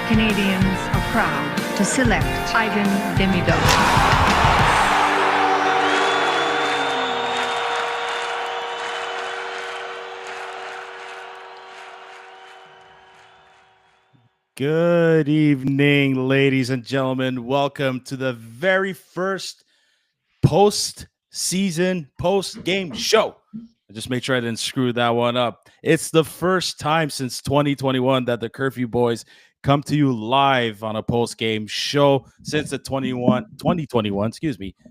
Canadiens are proud to select Ivan Demidov. Good evening, ladies and gentlemen. Welcome to the very first post-season, post-game show. I just made sure I didn't screw that one up. It's the first time since 2021 that the Curfew Boys come to you live on a post-game show since the 2021,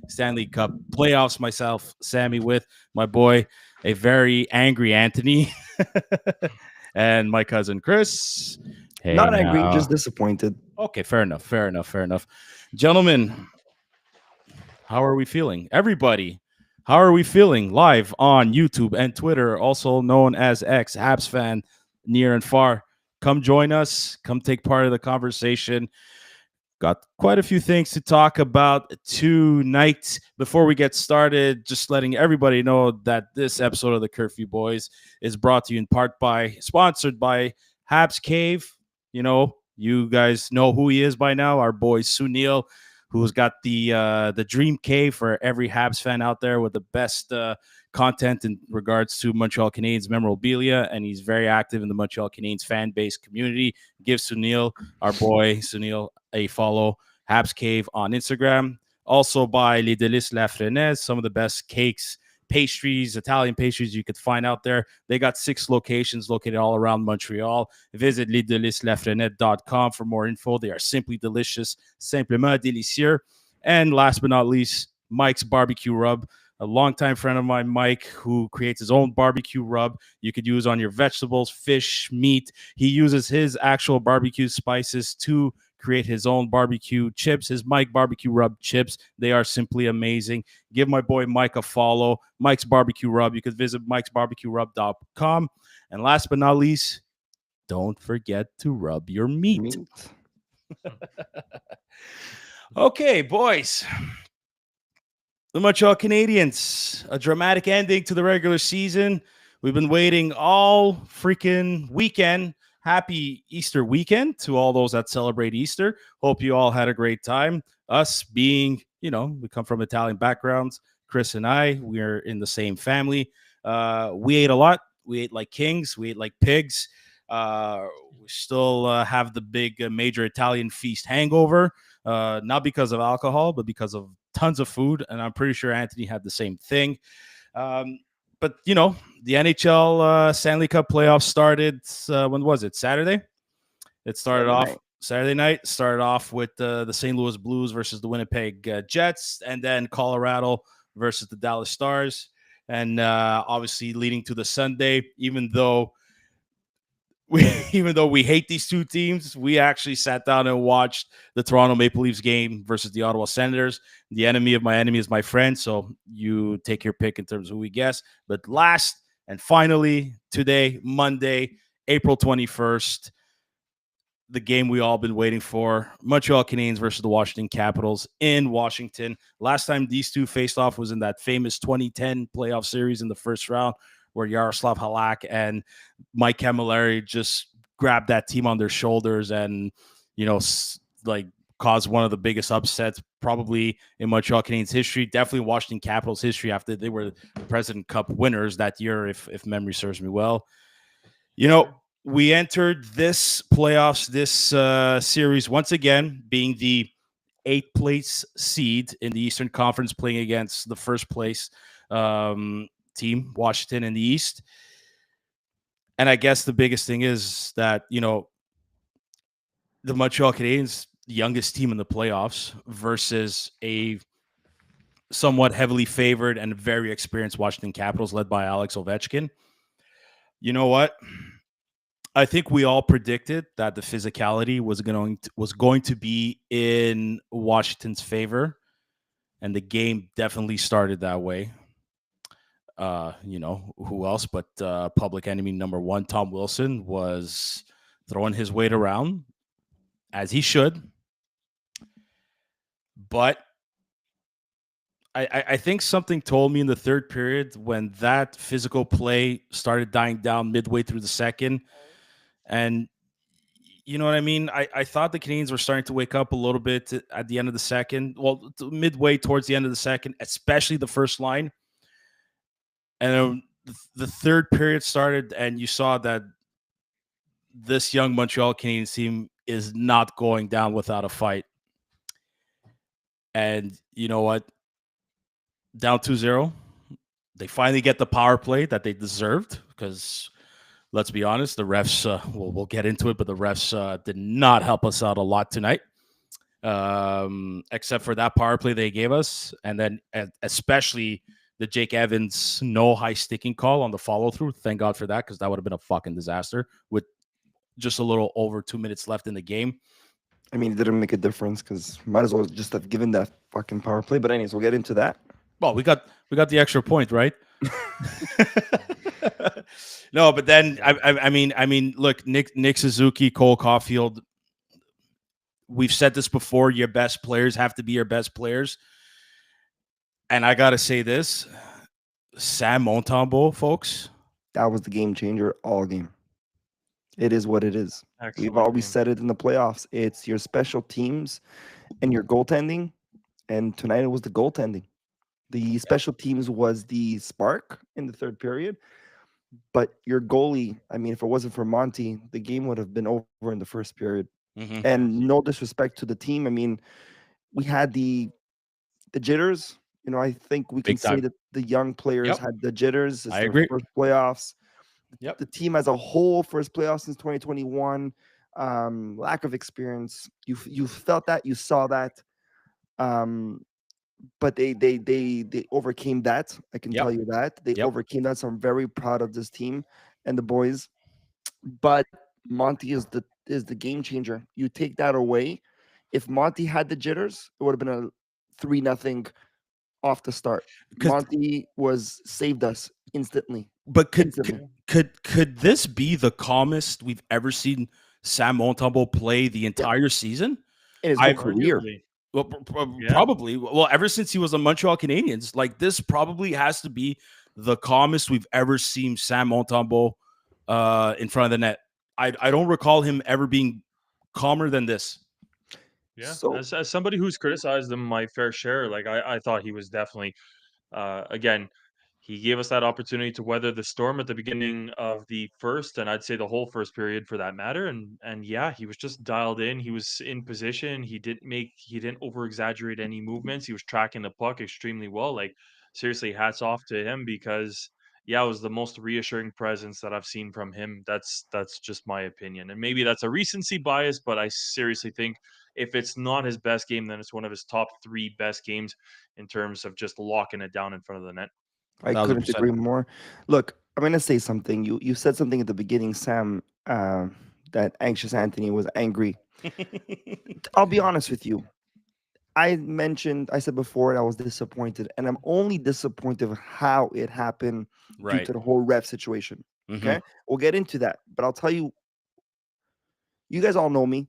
Stanley Cup playoffs. Myself, Sammy, with my boy, a very angry Anthony, and my cousin Chris. Hey, Not angry, now. just disappointed. Okay, fair enough. Gentlemen, how are we feeling? Everybody, how are we feeling live on YouTube and Twitter, also known as X, Habs fan, near and far? Come join us. Come take part of the conversation. Got quite a few things to talk about tonight. Before we get started, just letting everybody know that this episode of the Curfew Boys is brought to you in part sponsored by Habs Cave. You know, you guys know who he is by now. Our boy Sunil, who's got the dream cave for every Habs fan out there with the best content in regards to Montreal Canadiens memorabilia, and he's very active in the Montreal Canadiens fan base community. Give Sunil, our boy Sunil, a follow. Habs Cave on Instagram. Also by Les Délices La Frenaise, some of the best cakes, pastries, Italian pastries you could find out there. They got 6 locations located all around Montreal. Visit lesdeliceslafrenette.com for more info. They are simply delicious, simplement délicieux. And last but not least, Mike's Barbecue Rub. A longtime friend of mine, Mike, who creates his own barbecue rub you could use on your vegetables, fish, meat. He uses his actual barbecue spices to create his own barbecue chips, his Mike Barbecue Rub chips. They are simply amazing. Give my boy Mike a follow. Mike's Barbecue Rub. You could visit mikesbarbecuerub.com. And last but not least, don't forget to rub your meat. Okay, boys. The Montreal Canadiens, a dramatic ending to the regular season. We've been waiting all freaking weekend. Happy Easter weekend to all those that celebrate Easter. Hope you all had a great time. Us being, we come from Italian backgrounds. Chris and I, we're in the same family. We ate a lot. We ate like kings. We ate like pigs. We still have the big major Italian feast hangover. Not because of alcohol, but because of tons of food. And I'm pretty sure Anthony had the same thing. But, the NHL Stanley Cup playoffs started, when was it? Saturday? It started off Saturday night. Started off with the St. Louis Blues versus the Winnipeg Jets, and then Colorado versus the Dallas Stars. And obviously leading to the Sunday, even though we hate these two teams, we actually sat down and watched the Toronto Maple Leafs game versus the Ottawa Senators. The enemy of my enemy is my friend, so you take your pick in terms of who we guess. But last and finally, today, Monday, April 21st, the game we all been waiting for, Montreal Canadiens versus the Washington Capitals in Washington. Last time these two faced off was in that famous 2010 playoff series in the first round, where Yaroslav Halak and Mike Camilleri just grabbed that team on their shoulders and, caused one of the biggest upsets probably in Montreal Canadiens history, definitely Washington Capitals history after they were the President Cup winners that year, if memory serves me well. We entered this playoffs, this series, once again, being the 8th place seed in the Eastern Conference, playing against the first place team, Washington, in the East. And I guess the biggest thing is that, the Montreal Canadiens, the youngest team in the playoffs, versus a somewhat heavily favored and very experienced Washington Capitals led by Alex Ovechkin. You know what? I think we all predicted that the physicality was going to be in Washington's favor, and the game definitely started that way. Who else but public enemy number 1, Tom Wilson, was throwing his weight around, as he should. But I think something told me in the third period, when that physical play started dying down midway through the second, and you know what I mean? I thought the Canadiens were starting to wake up a little bit at the end of the second. Well, midway towards the end of the second, especially the first line. And then the third period started, and you saw that this young Montreal Canadiens team is not going down without a fight. And you know what? Down 2-0. They finally get the power play that they deserved because let's be honest, the refs, we'll get into it, but the refs did not help us out a lot tonight, except for that power play they gave us. And then especially the Jake Evans no high sticking call on the follow through. Thank God for that, because that would have been a fucking disaster with just a little over 2 minutes left in the game. I mean, it didn't make a difference because might as well just have given that fucking power play. But anyways, we'll get into that. Well, we got the extra point, right? No, but then I mean, look, Nick Suzuki, Cole Caulfield. We've said this before. Your best players have to be your best players, and I gotta say this: Sam Montembeault, folks. That was the game changer all game. It is what it is. Excellent We've always game. said it in the playoffs. It's your special teams and your goaltending, and tonight it was the goaltending. The special teams was the spark in the third period, but your goalie, I mean, if it wasn't for Monty, the game would have been over in the first period. Mm-hmm. And no disrespect to the team. I mean, we had the jitters. You know, I think we can Big time. say that the young players Yep. had the jitters. It's I their agree. first playoffs. Yep. The team as a whole, first playoffs since 2021. Lack of experience. You felt that, you saw that. But they overcame that. I can Yep. tell you that they Yep. overcame that. So I'm very proud of this team and the boys. But Monty is the game changer. You take that away. If Monty had the jitters, it would have been a 3-0 off the start. 'Cause- Monty saved us instantly. But Instantly. could this be the calmest we've ever seen Sam Montembeault play the entire season? In his whole I- career. Arguably. Well, Yeah. probably. Well, ever since he was a Montreal Canadiens, like this probably has to be the calmest we've ever seen Sam Montembeault in front of the net. I don't recall him ever being calmer than this. Yeah. So- As somebody who's criticized him my fair share, like I thought he was definitely again, he gave us that opportunity to weather the storm at the beginning of the first, and I'd say the whole first period for that matter. And yeah, he was just dialed in. He was in position. He didn't over exaggerate any movements. He was tracking the puck extremely well. Like seriously, hats off to him because yeah, it was the most reassuring presence that I've seen from him. That's just my opinion, and maybe that's a recency bias, but I seriously think if it's not his best game, then it's one of his top 3 best games in terms of just locking it down in front of the net. I couldn't 1000%. agree more. Look, I'm gonna say something. You said something at the beginning, Sam, that anxious Anthony was angry. I'll be honest with you. I said before I was disappointed, and I'm only disappointed with how it happened due Right. to the whole ref situation. Mhm. Okay, we'll get into that, but I'll tell you, you guys all know me.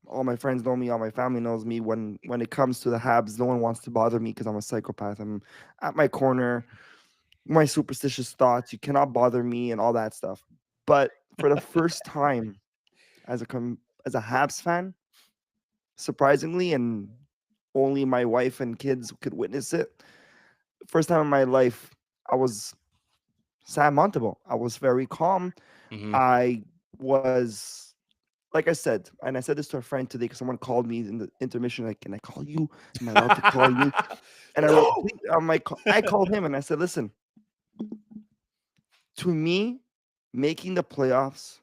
All my friends know me. All my family knows me. When it comes to the Habs, no one wants to bother me because I'm a psychopath. I'm at my corner. My superstitious thoughts. You cannot bother me and all that stuff. But for the first time, as a Habs fan, surprisingly, and only my wife and kids could witness it. First time in my life, I was Sam Montembeault. I was very calm. Mhm. I was, like I said, and I said this to a friend today because someone called me in the intermission. Like, can I call you? Am I allowed to call you? And No! I called him and I said, listen, to me, making the playoffs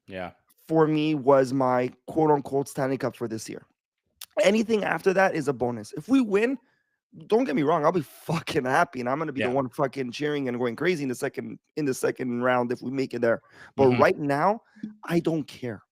Yeah. for me was my quote unquote Stanley Cup for this year. Anything after that is a bonus. If we win, don't get me wrong, I'll be fucking happy and I'm gonna be Yeah. the one fucking cheering and going crazy in the second round if we make it there. But Mhm. right now, I don't care.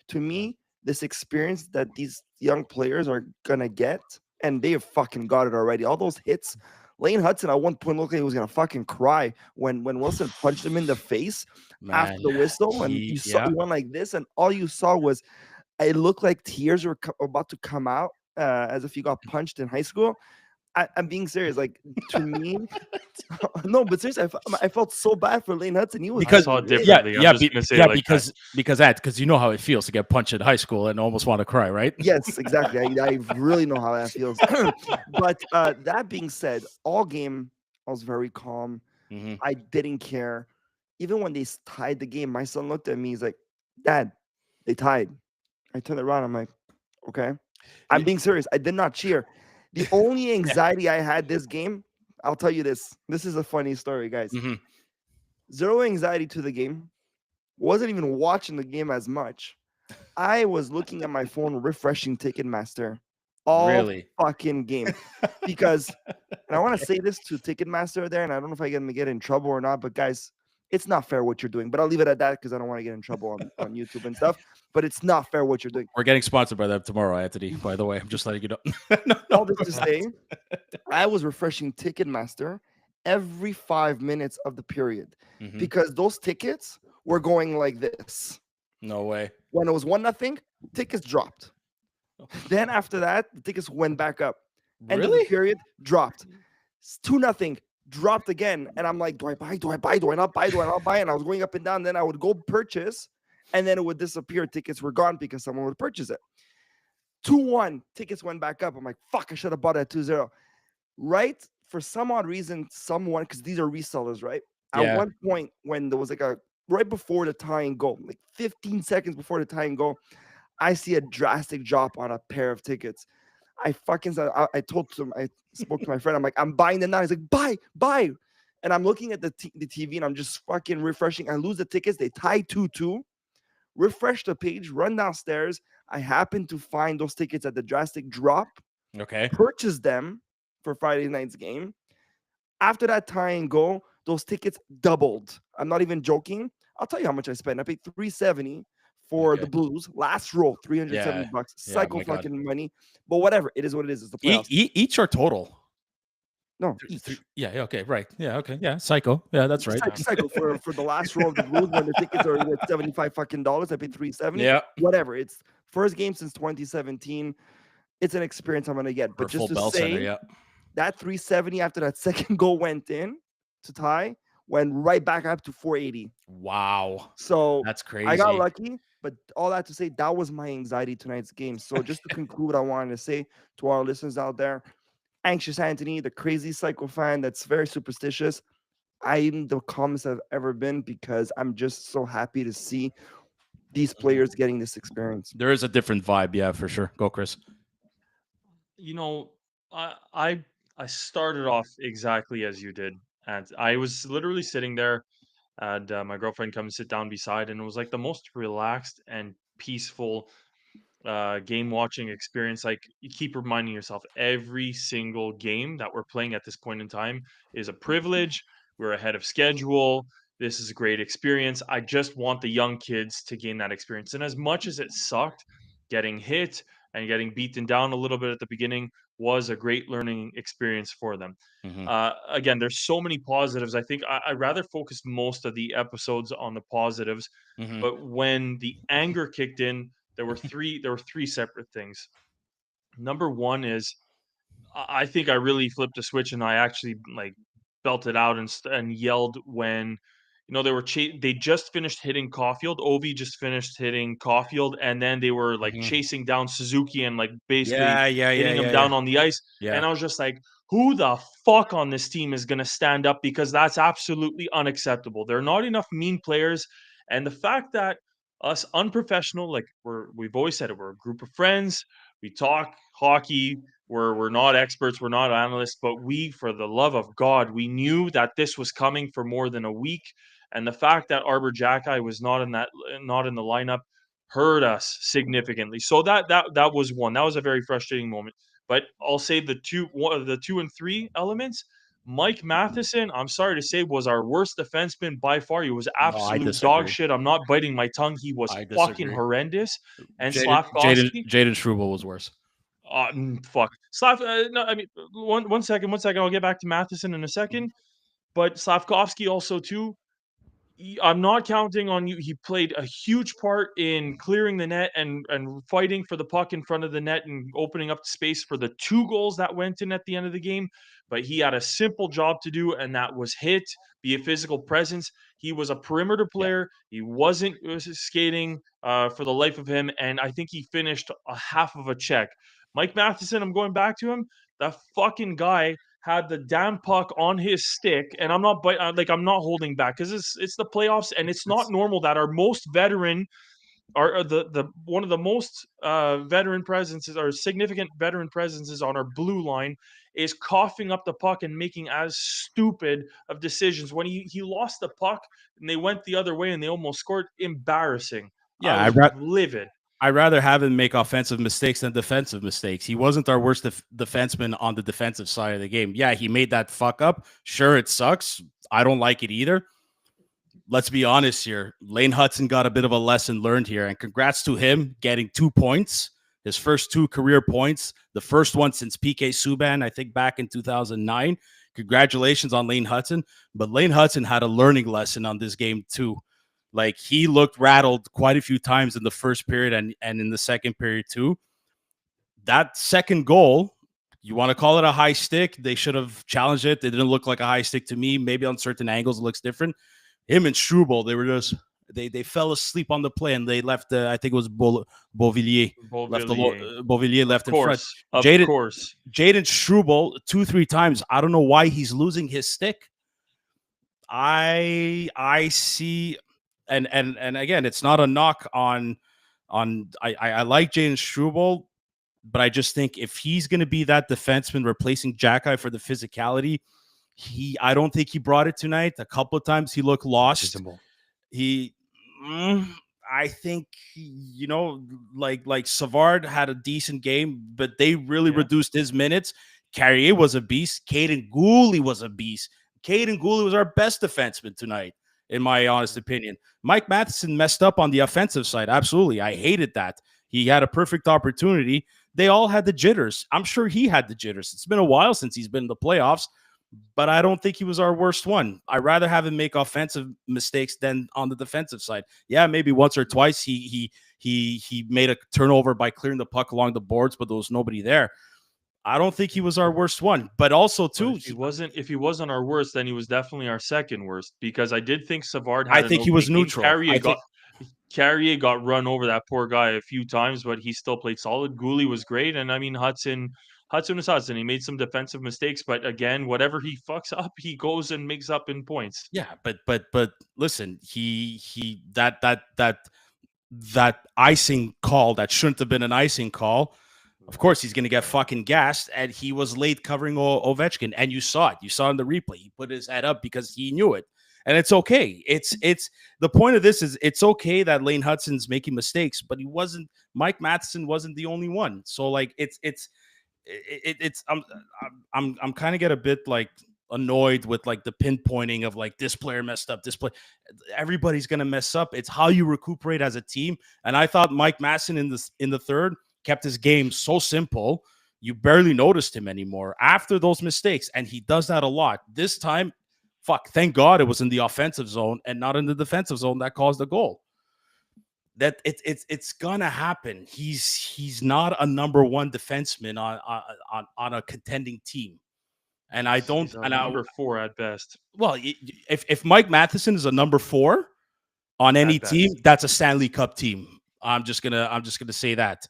To me, this experience that these young players are gonna get, and they have fucking got it already. All those hits. Lane Hudson at one point looked like he was gonna fucking cry when Wilson punched him in the face after Man, the whistle, and you saw he went like this, and all you saw was it looked like tears were about to come out, as if you got punched in high school. I'm being serious. Like to me, no, but seriously, I felt so bad for Lane Hudson. He was I Because- saw it lit. differently. I'm just gonna say like that. because you know how it feels to get punched in high school and almost want to cry, right? Yes, exactly. I really know how that feels. But that being said, all game I was very calm. Mhm. I didn't care. Even when they tied the game, my son looked at me. He's like, "Dad, they tied." I turned around. I'm like, "Okay." I'm being serious. I did not cheer. The only anxiety I had this game, I'll tell you this. This is a funny story, guys. Mhm. Zero anxiety to the game. Wasn't even watching the game as much. I was looking at my phone, refreshing Ticketmaster all Really? fucking game because, and I want to say this to Ticketmaster there, and I don't know if I'm gonna get in trouble or not, but guys, it's not fair what you're doing. But I'll leave it at that because I don't want to get in trouble on YouTube and stuff. But it's not fair what you're doing. We're getting sponsored by them tomorrow, Anthony. By the way, I'm just letting you know. No, All this to say, I was refreshing Ticketmaster every 5 minutes of the period Mhm. because those tickets were going like this. No way. When it was 1-0, tickets dropped. Then after that, the tickets went back up. End of the Really? period, dropped. 2-0, dropped again. And I'm like, do I buy? Do I buy? Do I not buy? Do I not buy? And I was going up and down. Then I would go purchase, and then it would disappear. Tickets were gone because someone would purchase it. 2-1, tickets went back up. I'm like, fuck, I should have bought it at 2-0. Right? For some odd reason, someone, because these are resellers, right? At Yeah. one point, when there was like right before the tie and go, like 15 seconds before the tie and go, I see a drastic drop on a pair of tickets. I fucking said, I told him, I spoke to my friend. I'm like, I'm buying them now. He's like, buy. And I'm looking at the TV and I'm just fucking refreshing. I lose the tickets. They tie 2-2. Refresh the page, run downstairs. I happen to find those tickets at the drastic drop. Okay. Purchase them for Friday night's game. After that tie and go, those tickets doubled. I'm not even joking. I'll tell you how much I spent. I paid $370 for Okay. the Blues. Last row, $370. Yeah, Psycho my God. fucking money. But whatever. It is what it is. It's the playoffs. Each or total? No, each. Yeah. Okay. Right. Yeah. Okay. Yeah. Psycho. Yeah. That's right. Cycle for the last row of the Blues when the tickets are worth $75 fucking dollars. I paid $370. Yeah. Whatever. It's first game since 2017. It's an experience I'm gonna get. But just Full to Bell say, Center. Yeah. that 370 after that second goal went in to tie, went right back up to 480. Wow. So That's crazy. I got lucky, but all that to say, that was my anxiety tonight's game. So just to conclude, I wanted to say to our listeners out there, Anxious Anthony, the crazy psycho fan that's very superstitious, I'm the calmest I've ever been because I'm just so happy to see these players getting this experience. There is a different vibe. Yeah, for sure. Go, Chris. You know, I started off exactly as you did, and I was literally sitting there, and my girlfriend come sit down beside, and it was like the most relaxed and peaceful game watching experience. Like you keep reminding yourself every single game that we're playing at this point in time is a privilege. We're ahead of schedule. This is a great experience. I just want the young kids to gain that experience. And as much as it sucked, getting hit and getting beaten down a little bit at the beginning was a great learning experience for them. Mhm. Again, there's so many positives. I think I'd rather focus most of the episodes on the positives. Mhm. But when the anger kicked in, there were three separate things. Number one is I think I really flipped a switch and I actually like belted out and yelled when they were they just finished hitting Caulfield. Ovi just finished hitting Caulfield, and then they were like Mhm. chasing down Suzuki and like basically Yeah. hitting him down on the ice. Yeah. And I was just like, who the fuck on this team is gonna stand up? Because that's absolutely unacceptable. There are not enough mean players, and the fact that us unprofessional, like we've always said it, we're a group of friends. We talk hockey. We're not experts, we're not analysts, but we, for the love of God, we knew that this was coming for more than a week. And the fact that Arbor Jacki was not in the lineup hurt us significantly. So that was one. That was a very frustrating moment. But I'll say the 2 and 3 elements. Mike Matheson, I'm sorry to say, was our worst defenseman by far. He was No, I absolute dog disagree. shit. I'm not biting my tongue. He was I fucking disagree. horrendous. And Jaden Slavkovsky, Struble was worse. Fuck. No, I mean, one second. I'll get back to Matheson in a second. But Slavkovsky also too. I'm not counting on you. He played a huge part in clearing the net and fighting for the puck in front of the net and opening up space for the 2 goals that went in at the end of the game, but he had a simple job to do, and that was be a physical presence. He was a perimeter Yeah. player. He wasn't skating for the life of him, and I think he finished a half of a check. Mike Matheson, I'm going back to him. That fucking guy had the damn puck on his stick, and I'm not I'm not holding back because it's the playoffs, and it's not normal that our most veteran, or the one of the most veteran presences or significant veteran presences on our blue line is coughing up the puck and making as stupid of decisions. When he lost the puck and they went the other way and they almost scored, embarrassing. I Yeah, was livid. I'd rather have him make offensive mistakes than defensive mistakes. He wasn't our worst defenseman on the defensive side of the game. Yeah, he made that fuck up. Sure, it sucks. I don't like it either. Let's be honest here. Lane Hudson got a bit of a lesson learned here, and congrats to him getting 2 points, his first 2 career points, the first one since PK Subban, I think back in 2009. Congratulations on Lane Hudson. But Lane Hudson had a learning lesson on this game too. Like, he looked rattled quite a few times in the first period and in the second period too. That second goal, you want to call it a high stick? They should have challenged it. It didn't look like a high stick to me. Maybe on certain angles it looks different. Him and Struble, they were just they fell asleep on the play and they left. I think it was Beauvillier left Beauvillier left in front. Of course, Jaden Struble 2-3 times. I don't know why he's losing his stick. I see, and again, it's not a knock on I like Jaden Struble, but I just think if he's going to be that defenseman replacing Jackeye for the physicality, I don't think he brought it tonight. A couple of times he looked lost. I think, like Savard had a decent game, but they really reduced his minutes. Carrier was a beast. Caden Gooley was a beast. Caden Gooley was our best defenseman tonight, in my honest opinion. Mike Matheson messed up on the offensive side. Absolutely. I hated that. He had a perfect opportunity. They all had the jitters. I'm sure he had the jitters. It's been a while since he's been in the playoffs, but I don't think he was our worst one. I'd rather have him make offensive mistakes than on the defensive side. Yeah, maybe once or twice he made a turnover by clearing the puck along the boards, but there was nobody there. I don't think he was our worst one, but also too, if he wasn't our worst, then he was definitely our second worst, because I did think Savard had I think he was neutral. Carrier got run over, that poor guy, a few times, but he still played solid. Gooley was great, and I mean Hudson was Hudson. He made some defensive mistakes, but again, whatever he fucks up, he goes and makes up in points. Yeah, but listen, that icing call that shouldn't have been an icing call. Of course, he's going to get fucking gassed, and he was late covering Ovechkin, and you saw it. You saw in the replay. He put his head up because he knew it, and it's okay. It's the point of this is it's okay that Lane Hudson's making mistakes, but he wasn't. Mike Matheson wasn't the only one. So like it's I'm kind of get a bit like annoyed with like the pinpointing of like this player messed up. This play, everybody's gonna mess up. It's how you recuperate as a team. And I thought Mike Matheson in the third kept his game so simple, you barely noticed him anymore after those mistakes. And he does that a lot. This time, thank God it was in the offensive zone and not in the defensive zone that caused the goal. That it's gonna happen. He's not a number one defenseman on a contending team. And I don't. He's number 4 at best. Well, if Mike Matheson is a number 4 on any team, that's a Stanley Cup team. I'm just gonna say that.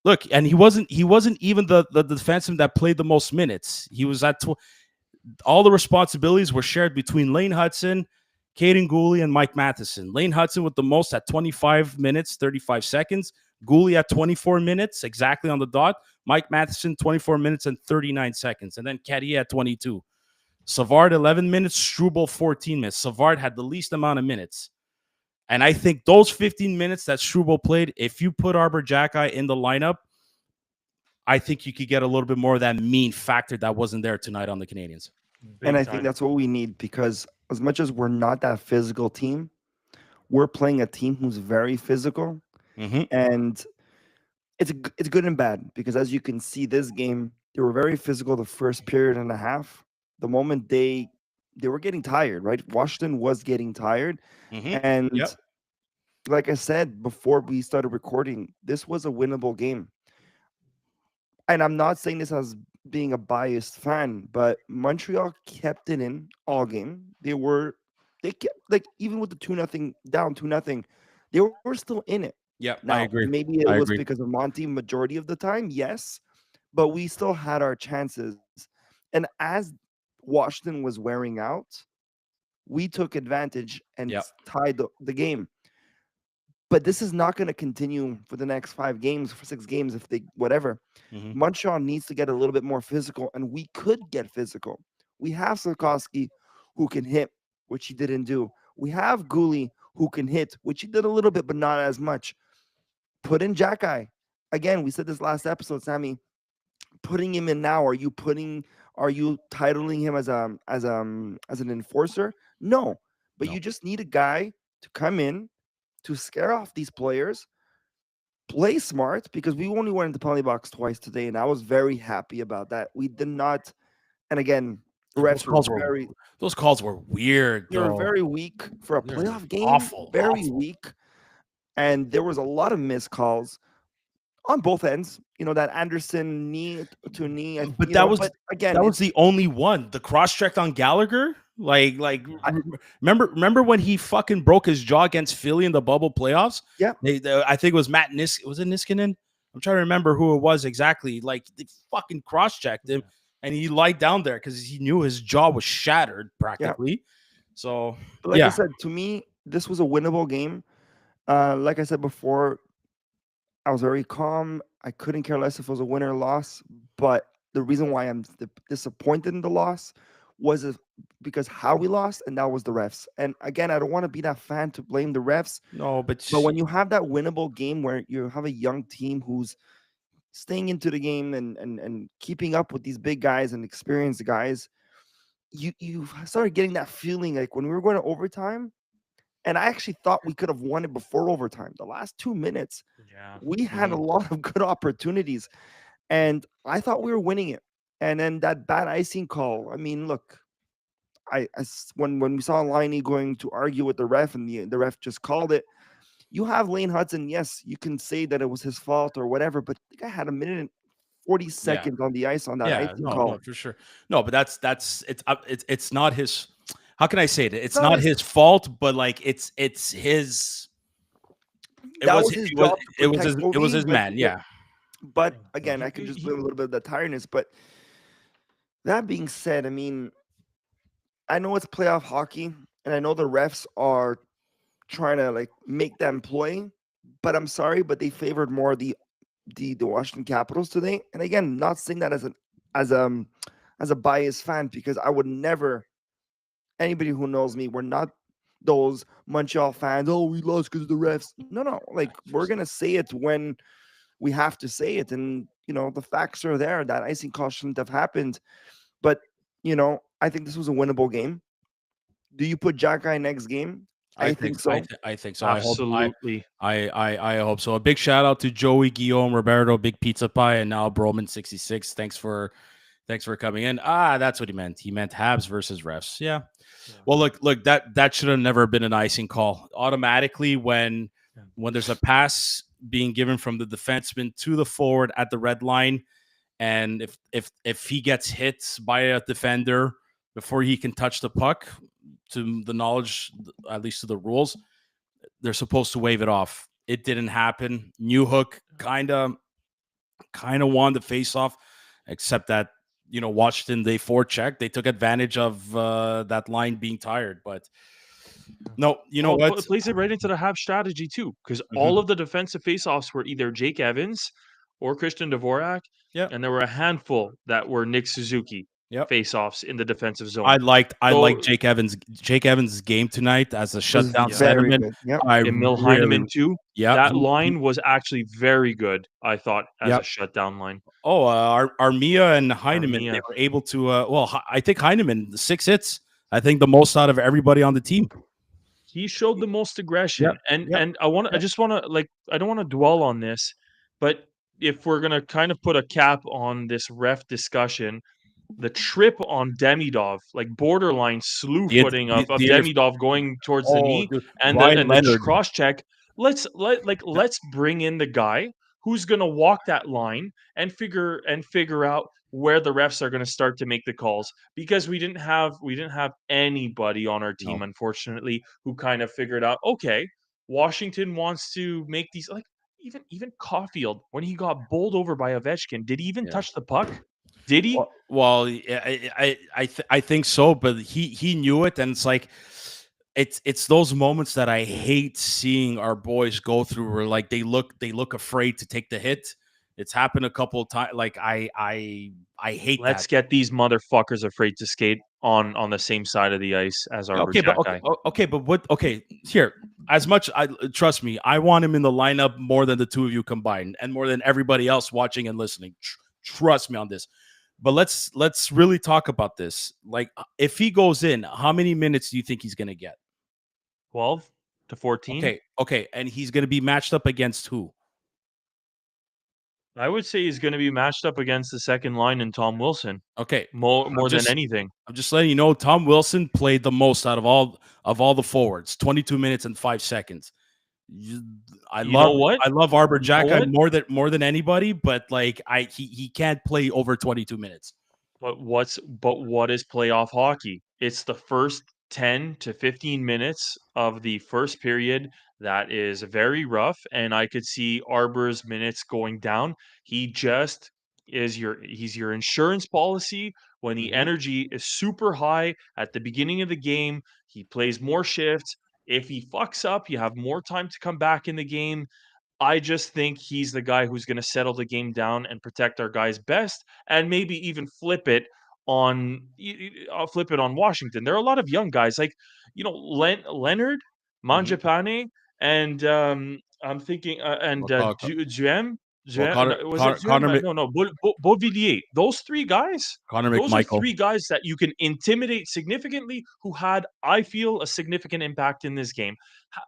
Look, and he wasn't even the defenseman that played the most minutes. He was at all the responsibilities were shared between Lane Hudson, Caden Gooley, and Mike Matheson. Lane Hudson with the most at 25 minutes, 35 seconds. Gooley at 24 minutes, exactly on the dot. Mike Matheson, 24 minutes and 39 seconds. And then Carrier at 22. Savard, 11 minutes. Struble, 14 minutes. Savard had the least amount of minutes. And I think those 15 minutes that Struble played, if you put Arbor Jackeye in the lineup, I think you could get a little bit more of that mean factor that wasn't there tonight on the Canadiens. And I think that's what we need, because as much as we're not that physical team, we're playing a team who's very physical. Mm-hmm. And it's good and bad, because as you can see, this game, they were very physical the first period and a half. The moment they they were getting tired, right? Washington was getting tired, and Yep. like I said before we started recording, this was a winnable game. And I'm not saying this as being a biased fan, but Montreal kept it in all game. They kept, like, even with the 2-0 down, 2-0, they were still in it. Yep. I Now, agree. maybe it I was agree. because of Monty majority of the time, yes, but we still had our chances. And as Washington was wearing out, we took advantage and Yep. tied the game. But this is not going to continue for the next 5 games, for 6 games, if they whatever. Mhm. Montreal needs to get a little bit more physical, and we could get physical. We have Sikorsky who can hit, which he didn't do. We have Gooley who can hit, which he did a little bit, but not as much. Put in Jacky. Again, we said this last episode, Sammy. Putting him in now, are you titling him as an enforcer? No. But No. you just need a guy to come in to scare off these players, play smart, because we only went into penalty box twice today, and I was very happy about that. We did not, and again, the Those refs calls were were those calls were weird, they were though. very weak for a They're playoff game. awful. Very Awful. weak, and there was a lot of missed calls on both ends. You know, that Anderson knee to knee, But that was But again, that was the only one. The cross check on Gallagher. Like remember when he fucking broke his jaw against Philly in the bubble playoffs? Yeah. I think it was Matt was it Niskanen? I'm trying to remember who it was exactly. Like they fucking cross checked him and he lied down there because he knew his jaw was shattered practically. So But like I said, to me, this was a winnable game. Like I said before, I was very calm. I couldn't care less if it was a win or loss. But the reason why I'm disappointed in the loss was because how we lost, and that was the refs. And again, I don't want to be that fan to blame the refs. no, but when you have that winnable game where you have a young team who's staying into the game and keeping up with these big guys and experienced guys, you started getting that feeling like when we were going to overtime. And I actually thought we could have won it before overtime. The last 2 minutes, we had a lot of good opportunities, and I thought we were winning it. And then that bad icing call. I mean, look, when we saw Liney going to argue with the ref, and the ref just called it. You have Lane Hudson. Yes, you can say that it was his fault or whatever, but the guy had a minute and 40 seconds on the ice on that icing call. No, for sure. No, but it's not his. How can I say it? It's not not his fault, but like it's his. It was his job. It was his man. Yeah. But again, I can just blame a little bit of the tiredness. But that being said, I mean, I know it's playoff hockey, and I know the refs are trying to like make them play. But I'm sorry, but they favored more the Washington Capitals today. And again, not saying that as a biased fan, because I would never. Anybody who knows me, we're not those Montreal fans. Oh, we lost because of the refs. No. Like, we're gonna say it when we have to say it, and the facts are there. That icing call shouldn't have happened, but I think this was a winnable game. Do you put Jacky next game? I think so. I think so. Absolutely. I hope so. A big shout out to Joey, Guillaume, Roberto, Big Pizza Pie, and now Broman66. Thanks for coming in. That's what he meant. He meant Habs versus refs. Yeah. Well, look, that should have never been an icing call. Automatically, when there's a pass being given from the defenseman to the forward at the red line, and if he gets hit by a defender before he can touch the puck, to the knowledge, at least to the rules, they're supposed to wave it off. It didn't happen. Newhook kind of won the face-off, except that Washington, they forechecked. They took advantage of that line being tired. But no, what? It plays it right into the Habs strategy too, because all of the defensive faceoffs were either Jake Evans or Christian Dvorak, and there were a handful that were Nick Suzuki faceoffs in the defensive zone. I liked Jake Evans' game tonight as a shutdown centerman. Emil Heineman too. Yeah, that line was actually very good. I thought as a shutdown line. Oh, Armia and Heineman, they were able to. I think Heineman 6 hits. I think the most out of everybody on the team. He showed the most aggression, and I just want to I don't want to dwell on this, but if we're gonna kind of put a cap on this ref discussion, the trip on Demidov, like borderline slew The, footing of the Demidov going towards the oh, knee, dude, and Ryan Leonard. cross check. Let's bring in the guy who's gonna walk that line and figure out where the refs are gonna start to make the calls, because we didn't have anybody on our team, No, unfortunately, who kind of figured out, okay, Washington wants to make these, like, even Caulfield, when he got bowled over by Ovechkin, did he even yeah. touch the puck? Did he? Well, I think so, but he knew it, and it's like it's those moments that I hate seeing our boys go through, where like they look afraid to take the hit. It's happened a couple of times. Like I hate that. Let's get these motherfuckers afraid to skate on the same side of the ice as our Okay, but Jack guy. okay, but what? Okay, here. As much I trust me, I want him in the lineup more than the two of you combined, and more than everybody else watching and listening. Trust me on this. But let's really talk about this. Like, if he goes in, how many minutes do you think he's going to get? 12 to 14. Okay, and he's going to be matched up against who? I would say he's going to be matched up against the second line and Tom Wilson Okay, more than anything. I'm just letting you know, Tom Wilson played the most out of all the forwards, 22 minutes and 5 seconds. I You know love what? I love Arbor Jack what? more than anybody, but like he can't play over 22 minutes. But what is playoff hockey? It's the first 10 to 15 minutes of the first period that is very rough, and I could see Arbor's minutes going down. He's your insurance policy when the Mhm. energy is super high at the beginning of the game. He plays more shifts. If he fucks up, you have more time to come back in the game. I just think he's the guy who's gonna settle the game down and protect our guys best, and maybe even flip it on Washington. There are a lot of young guys like, Leonard, Mhm. Mangiapane, and, I'm thinking, and, Well, Duhem. well, No, was it Duhem? No, no, Beauvillier. Connor Those are McMichael. 3 guys that you can intimidate significantly, who had, I feel, a significant impact in this game.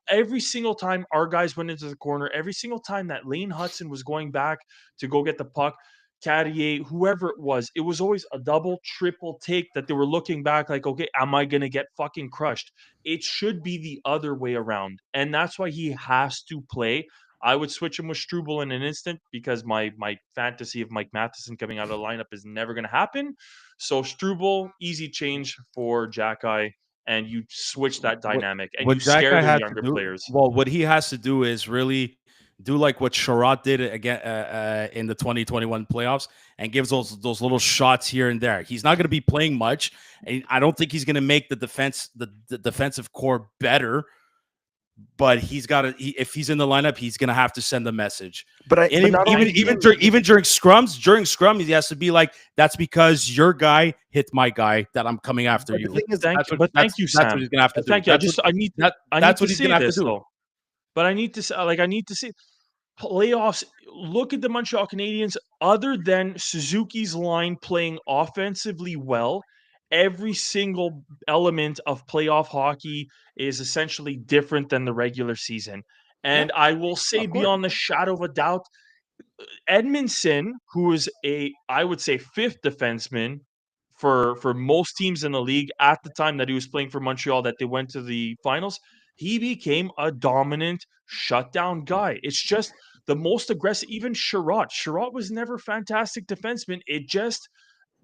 Every single time our guys went into the corner, every single time that Lane Hudson was going back to go get the puck, Carrier, whoever it was always a double, triple take that they were looking back like, okay, am I going to get fucking crushed? It should be the other way around. And that's why he has to play. I would switch him with Struble in an instant, because my fantasy of Mike Matheson coming out of the lineup is never going to happen. So Struble, easy change for Jack Eye, and you switch that dynamic and What you Jack scare guy the had to younger do, players. well, what he has to do is really do like what Sherrod did again in the 2021 playoffs, and gives those little shots here and there. He's not going to be playing much, and I don't think he's going to make the defensive core better. But he's got to. If he's in the lineup, he's going to have to send a message. But And not only even him, during scrum, he has to be like, "That's because your guy hit my guy that I'm coming after but the you." thing is, Thank you, That's what Sam. he's going to have to do. Thank you. I need That's to what he's going say to have to this do. though. But I need to say, playoffs, look at the Montreal Canadiens. Other than Suzuki's line playing offensively well, every single element of playoff hockey is essentially different than the regular season. Yeah, And I will say, of course. beyond the shadow of a doubt, Edmondson, who is I would say, fifth defenseman for most teams in the league at the time that he was playing for Montreal, that they went to the finals, he became a dominant shutdown guy. It's just the most aggressive. Even Sherratt was never fantastic defenseman.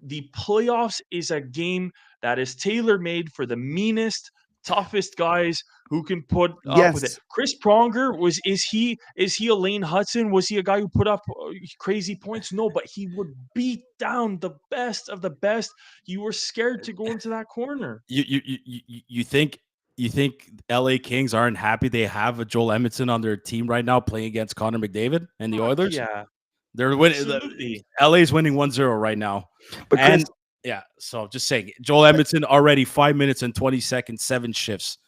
The playoffs is a game that is tailor made for the meanest, toughest guys who can put up with it. yes, Chris Pronger, is he a Lane Hudson? Was he a guy who put up crazy points? No, but he would beat down the best of the best. You were scared to go into that corner. You think LA Kings aren't happy they have a Joel Edmondson on their team right now playing against Connor McDavid and the Fuck Oilers? yeah, They're winning. absolutely. LA's winning 1-0 right now. but Chris, And yeah, so just saying, Joel Edmondson already 5 minutes and 20 seconds, 7 shifts.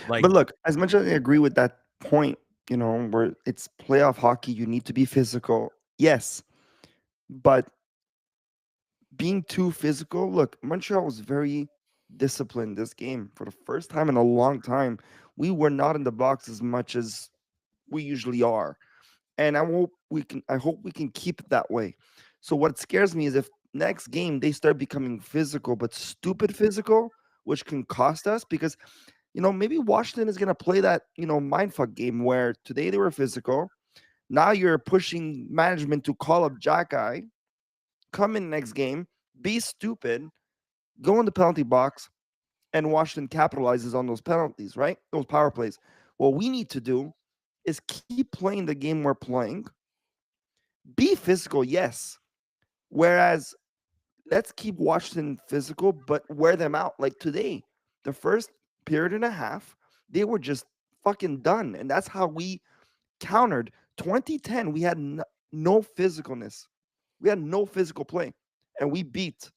Like, but look, as much as I agree with that point, where it's playoff hockey, you need to be physical. Yes, but being too physical, look, Montreal was very disciplined this game for the first time in a long time. We were not in the box as much as we usually are. And I hope we can keep it that way. So what scares me is if next game they start becoming physical, but stupid physical, which can cost us because maybe Washington is gonna play that mindfuck game where today they were physical. Now you're pushing management to call up Jack Eye, come in next game, be stupid, go in the penalty box, and Washington capitalizes on those penalties, right? Those power plays. What we need to do is keep playing the game we're playing. Be physical, yes. Whereas let's keep Washington physical, but wear them out. Like today, the first period and a half, they were just fucking done. And that's how we countered. 2010, we had no physicalness. We had no physical play. And we beat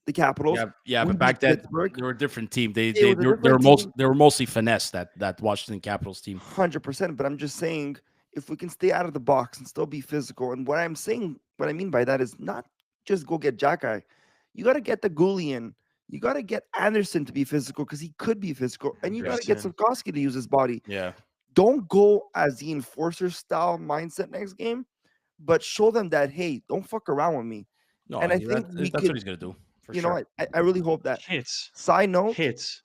the Capitals. Yeah, We but back beat then Pittsburgh. they were a different team. They It was a were different team. they were mostly finesse, that Washington Capitals team. 100%. But I'm just saying, if we can stay out of the box and still be physical, and what I mean by that is not just go get Jack Eye. You got to get the Goalie in. You got to get Anderson to be physical because he could be physical, and you got to get Slavkovsky to use his body. Yeah. Don't go as the enforcer style mindset next game, but show them that, hey, don't fuck around with me. No, and I think that's what he's gonna do. For sure. I really hope that. Hits. Side note, Hits.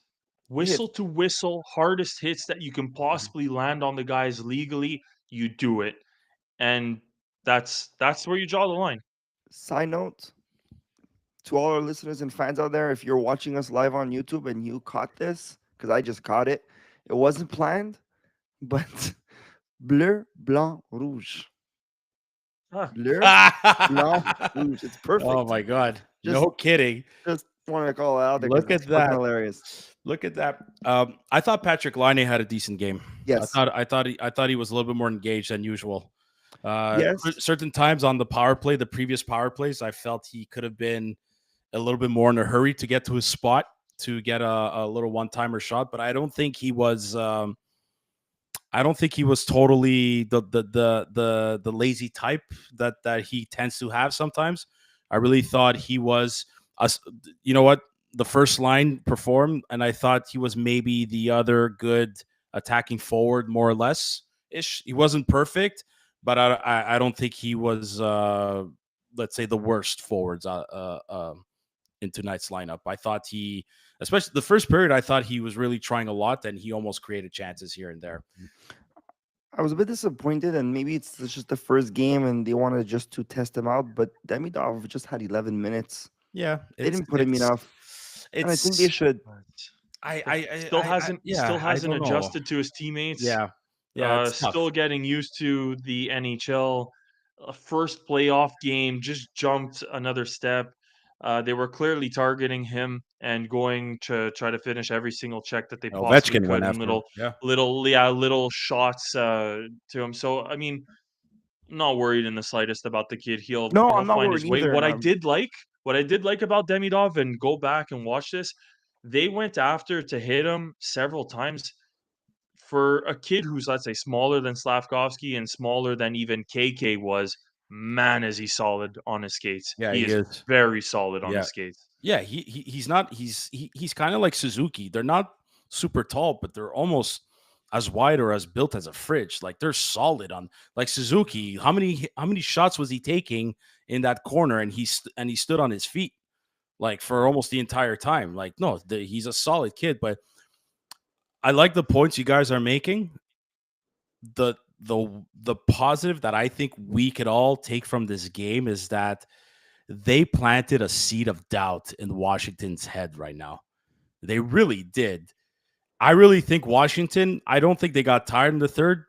Whistle to whistle, hardest hits that you can possibly land on the guys legally, you do it. And that's where you draw the line. Side note, to all our listeners and fans out there, if you're watching us live on YouTube and you caught this, because I just caught it, it wasn't planned, but bleu, blanc, rouge. Bleu, blanc, rouge. It's perfect. Oh my God. No kidding. Just wanted to call it out there. Look at that. Hilarious. Look at that. I thought Patrick Laine had a decent game. Yes. I thought he was a little bit more engaged than usual. Yes. Certain times on the power play, the previous power plays, I felt he could have been a little bit more in a hurry to get to his spot to get a little one-timer shot. But I don't think he was. I don't think he was totally the lazy type that he tends to have sometimes. I really thought he was. You know what? The first line performed, and I thought he was maybe the other good attacking forward, more or less ish. He wasn't perfect, but I don't think he was, let's say, the worst forwards in tonight's lineup. I thought he, especially the first period, I thought he was really trying a lot, and he almost created chances here and there. I was a bit disappointed, and maybe it's just the first game, and they wanted just to test him out. But Demidov just had 11 minutes. Yeah, they didn't put him enough. And I think they should. Still hasn't adjusted to his teammates. Still getting used to the NHL. First playoff game, just jumped another step. They were clearly targeting him and going to try to finish every single check that they possibly Ovechkin could, and little shots to him. So I mean, not worried in the slightest about the kid. He'll I'm not find worried his way. either. What I did like about Demidov, and go back and watch this, they went after to hit him several times. For a kid who's, let's say, smaller than Slavkovsky and smaller than even KK was, man, is he solid on his skates. Yeah, he is very solid on his skates. Yeah, he's kind of like Suzuki. They're not super tall, but they're almost as wide or as built as a fridge. Like they're solid on, like Suzuki. How many shots was he taking in that corner, and he stood on his feet like for almost the entire time. Like no, he's a solid kid. But I like the points you guys are making. The positive that I think we could all take from this game is that they planted a seed of doubt in Washington's head right now. They really did. I really think Washington, I don't think they got tired in the third.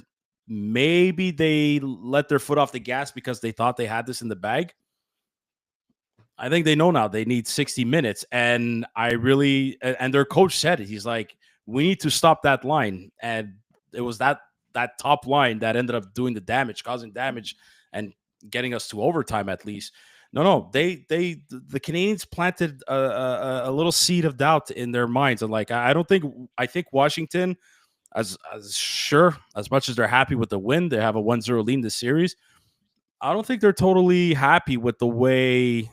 Maybe they let their foot off the gas because they thought they had this in the bag. I think they know now they need 60 minutes. And and their coach said it. He's like, we need to stop that line. And it was that top line that ended up doing the damage, causing damage, and getting us to overtime at least. No, the Canadiens planted a little seed of doubt in their minds, and like I think Washington, as much as they're happy with the win, they have a 1-0 lead in the series. I don't think they're totally happy with the way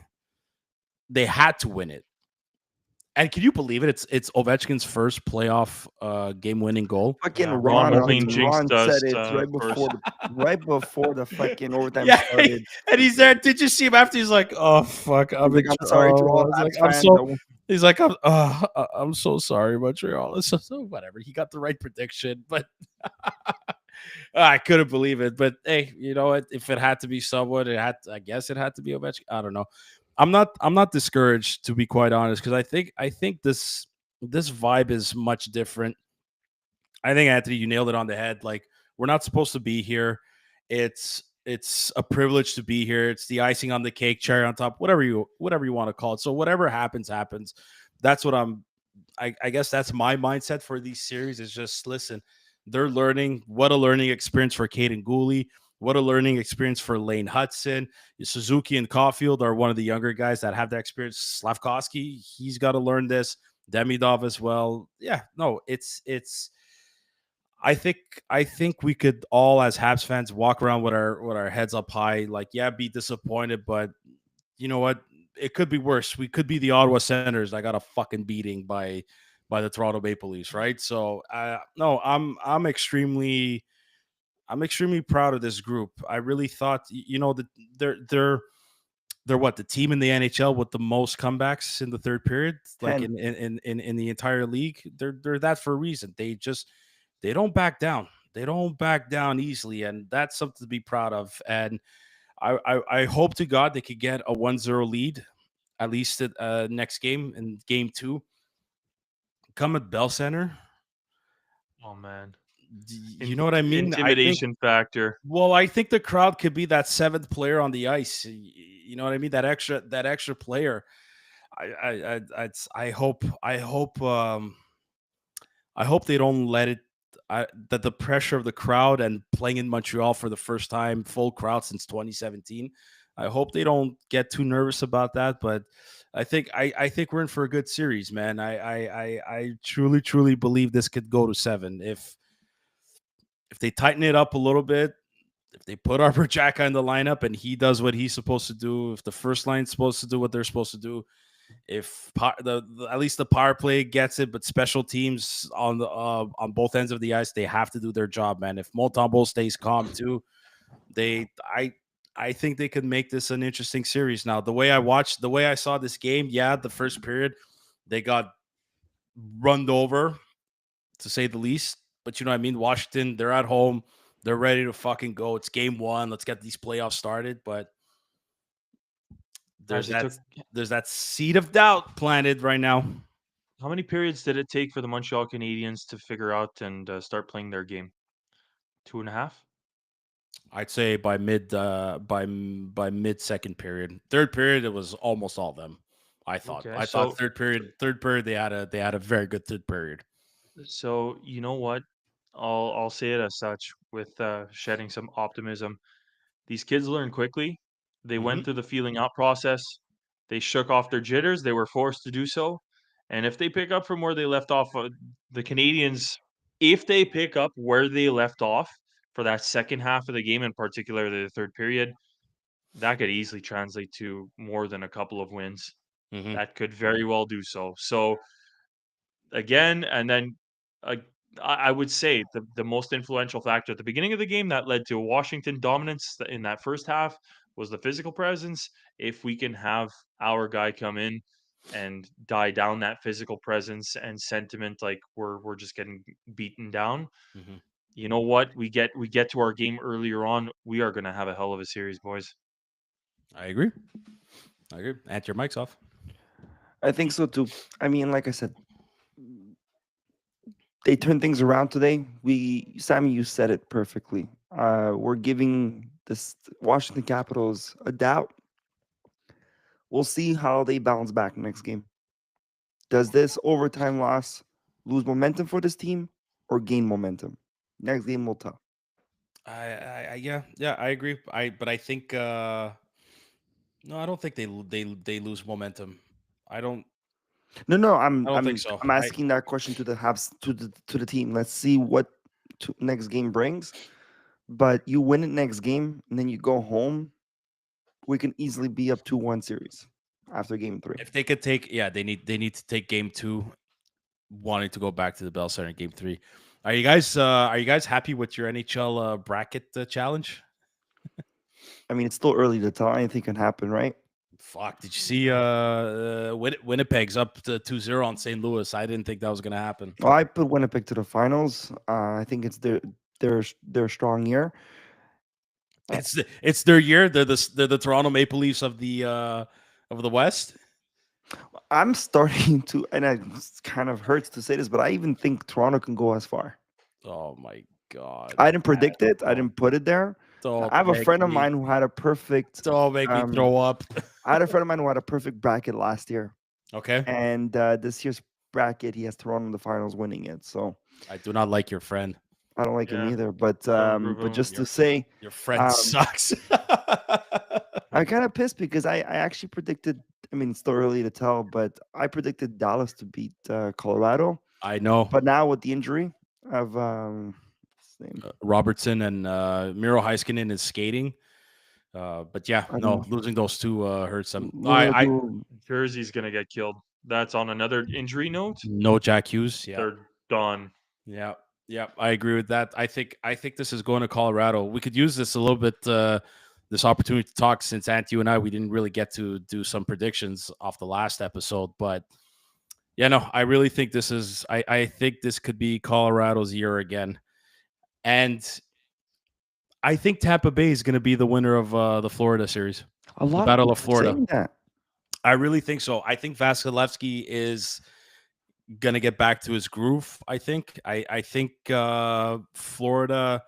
they had to win it. And can you believe it? It's Ovechkin's first playoff game-winning goal. Fucking Yeah, Ron, Ron clean Ron jinxed said us, it of course. right before the fucking overtime Yeah, started. and he's there. Did you see him after? He's like, "Oh fuck, He's like, I'm sorry to all He's like, Habs I'm fans. so. He's like, I'm so sorry, Montreal. So whatever. He got the right prediction, but I couldn't believe it. But hey, you know what? If it had to be someone, it had. I guess it had to be Ovechkin. I don't know. I'm not discouraged, to be quite honest, because I think this vibe is much different. I think, Anthony, you nailed it on the head. Like, we're not supposed to be here. It's a privilege to be here. It's the icing on the cake, cherry on top, whatever you want to call it. So whatever happens, happens. That's what I guess that's my mindset for these series. Is just listen. They're learning. What a learning experience for Caden Gooley. What a learning experience for Lane Hudson. Suzuki and Caulfield are one of the younger guys that have that experience. Slavkovsky, he's got to learn this. Demidov as well. Yeah, no, it's I think we could all, as Habs fans, walk around with our heads up high, like, yeah, be disappointed, but you know what? It could be worse. We could be the Ottawa Senators that got a fucking beating by the Toronto Maple Leafs, right? So no, I'm extremely proud of this group. I really thought, that they're what, the team in the NHL with the most comebacks in the third period, like 10. in the entire league. They're that for a reason. They don't back down. They don't back down easily, and that's something to be proud of. And I hope to God they could get a 1-0 lead at least at next game, in game 2. Come at Bell Center. Oh man, You know what I mean? I think. intimidation factor. Well, I think the crowd could be that seventh player on the ice. You know what I mean? That extra player. I hope they don't let it. That the pressure of the crowd and playing in Montreal for the first time, full crowd since 2017. I hope they don't get too nervous about that. But I think we're in for a good series, man. I truly, truly believe this could go to 7 if they tighten it up a little bit. If they put Arbor Jacka in the lineup and he does what he's supposed to do, if the first line's supposed to do what they're supposed to do, if at least the power play gets it, but special teams on both ends of the ice, they have to do their job, man. If Montembeault stays calm too, I think they could make this an interesting series. Now, the way I saw this game, yeah, the first period they got runned over, to say the least. But you know what I mean? Washington, they're at home. They're ready to fucking go. It's game 1. Let's get these playoffs started. But there's Guys, it that took there's that seed of doubt planted right now. how many periods did it take for the Montreal Canadiens to figure out and start playing their game? 2.5. I'd say by mid second period. Third period, it was almost all of them. I thought. Okay, I thought third period they had a very good third period. so you know what? I'll say it as such with shedding some optimism. These kids learn quickly. They went Hmm. through the feeling out process. They shook off their jitters. They were forced to do so. And if they pick up from where they left off, the Canadians, if they pick up where they left off for that second half of the game, in particular the third period, that could easily translate to more than a couple of wins. Hmm. That could very well do so. So again, and then uh, I would say the most influential factor at the beginning of the game that led to Washington dominance in that first half was the physical presence. If we can have our guy come in and die down that physical presence and sentiment, like we're just getting beaten down. Hmm. You know what? We get to our game earlier on. We are going to have a hell of a series, boys. I agree. And your mic's off. I think so too. I mean, like I said, they turned things around today. Sammy, you said it perfectly. We're giving this Washington Capitals a doubt. We'll see how they bounce back next game. Does this overtime loss lose momentum for this team or gain momentum? Next game will tell. Yeah, I agree. But I think no, I don't think they lose momentum. I don't No, no, I don't think so. I'm asking that question to the Habs, to the team. Let's see what next game brings. But you win it next game, and then you go home. We can easily be up 2-1 series. after Game 3. If they could take, they need to take Game 2, wanting to go back to the Bell Center in Game 3. Are you guys happy with your NHL bracket challenge? I mean, it's still early to tell. Anything can happen, right? Fuck, did you see Winnipeg's up to 2-0 on St. Louis? I didn't think that was going to happen. Well, I put Winnipeg to the finals. I think it's their strong year. It's their year. They're the Toronto Maple Leafs of the West. I'm starting to, and it kind of hurts to say this, but I even think Toronto can go as far. Oh my god! I didn't predict it. I didn't put it there. I have a friend of mine who had a perfect. Don't make me throw up. I had a friend of mine who had a perfect bracket last year. Okay. And this year's bracket, he has Toronto in the finals, winning it. So I do not like your friend. I don't like him either. But just your, to say, your friend sucks. I'm kind of pissed because I actually predicted. I mean, it's still early to tell, but I predicted Dallas to beat Colorado. I know. But now with the injury of what's his name? Robertson and Miro Heiskanen is skating. But yeah, losing those two hurts them. Jersey's gonna get killed. That's on another injury note. No Jack Hughes. Yeah, they're done. Yeah, I agree with that. I think this is going to Colorado. We could use this a little bit. This opportunity to talk, since you and I, we didn't really get to do some predictions off the last episode, but yeah, no, I really think this is. I think this could be Colorado's year again, and I think Tampa Bay is going to be the winner of the Florida series. A lot the Battle of of Florida. saying that. I really think so. I think Vasilevsky is going to get back to his groove. I think Florida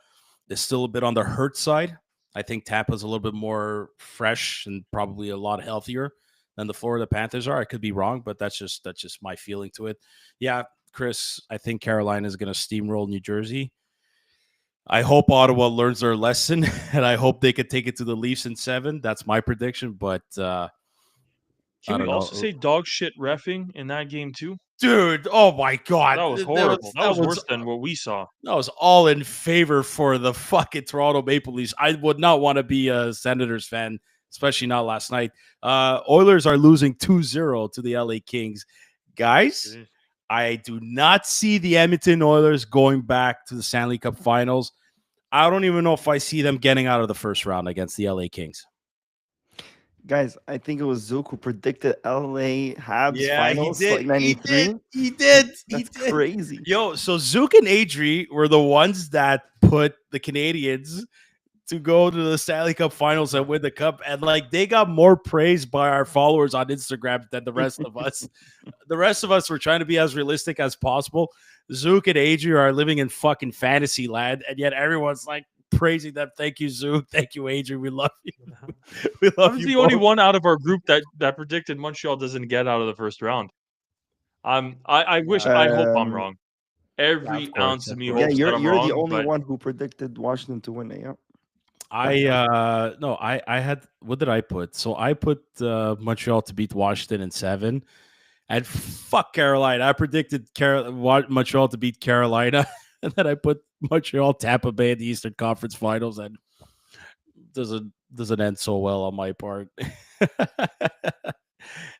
is still a bit on the hurt side. I think Tampa's a little bit more fresh and probably a lot healthier than the Florida Panthers are. I could be wrong, but that's just my feeling to it. Yeah, Chris, I think Carolina is going to steamroll New Jersey. I hope Ottawa learns their lesson, and I hope they could take it to the Leafs in 7. That's my prediction, but can we also say dog shit reffing in that game too? Dude, oh my god. That was horrible. That was worse than what we saw. That was all in favor for the fucking Toronto Maple Leafs. I would not want to be a Senators fan, especially not last night. Oilers are losing 2-0 to the LA Kings. Guys, I do not see the Edmonton Oilers going back to the Stanley Cup Finals. I don't even know if I see them getting out of the first round against the LA Kings. Guys, I think it was Zook who predicted LA Habs finals like 93. He did. That's crazy. Yo, so Zook and Adri were the ones that put the Canadiens to go to the Stanley Cup Finals and win the cup, and like they got more praise by our followers on Instagram than the rest of us. The rest of us were trying to be as realistic as possible. Zook and Adri are living in fucking fantasy land, and yet everyone's like praising them. Thank you, Zook. Thank you, Adri. We love you. We love I'm you. the only one out of our group that predicted Montreal doesn't get out of the first round. I wish, I hope I'm wrong. Every ounce of me hopes you're that I'm wrong, the only one who predicted Washington to win it. Yeah. I had, what did I put? So I put Montreal to beat Washington in 7, and fuck Carolina. I predicted Montreal to beat Carolina, and then I put Montreal Tampa Bay in the Eastern Conference Finals, and doesn't end so well on my part.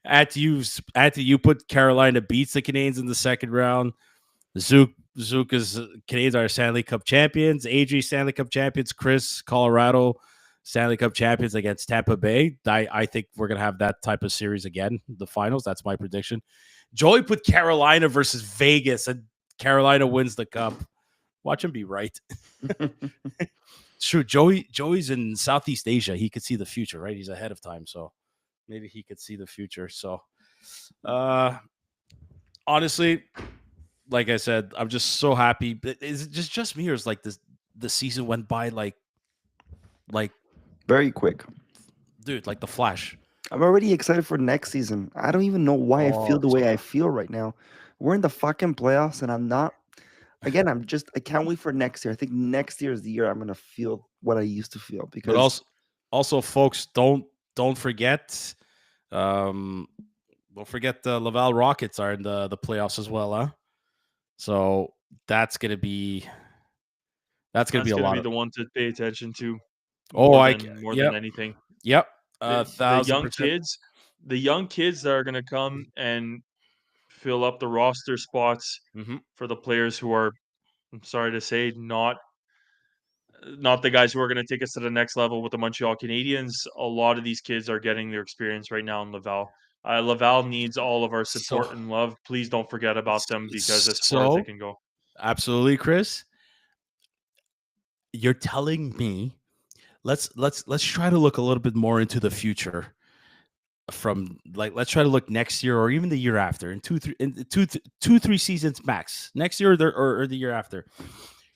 After you put Carolina beats the Canadiens in the second round. Zook is Canadiens are Stanley Cup champions. Adri Stanley Cup champions. Chris Colorado Stanley Cup champions against Tampa Bay. I think we're gonna have that type of series again. The finals. That's my prediction. Joey put Carolina versus Vegas, and Carolina wins the cup. Watch him be right. It's true. Joey's in Southeast Asia. He could see the future, right? He's ahead of time, so maybe he could see the future. So, honestly, like I said, I'm just so happy. Is it just me, or is like this? The season went by like very quick, dude. Like the Flash. I'm already excited for next season. I don't even know why I feel the way I feel right now. We're in the fucking playoffs, and I'm not. Again, I can't wait for next year. I think next year is the year I'm gonna feel what I used to feel. Because also, folks, don't forget, the Laval Rockets are in the playoffs as well, huh? So that's gonna be a lot. Be the one to pay attention to. More than anything. Yep. The young kids. the young kids that are going to come and fill up the roster spots Mhm. for the players who are, I'm sorry to say, not the guys who are going to take us to the next level with the Montreal Canadiens. A lot of these kids are getting their experience right now in Laval. Laval needs all of our So support and love. Please don't forget about them because as far as they so can go. absolutely, Chris. You're telling me let's try to look a little bit more into the future from like let's try to look next year or even the year after in 2 3 seasons max next year or the year after.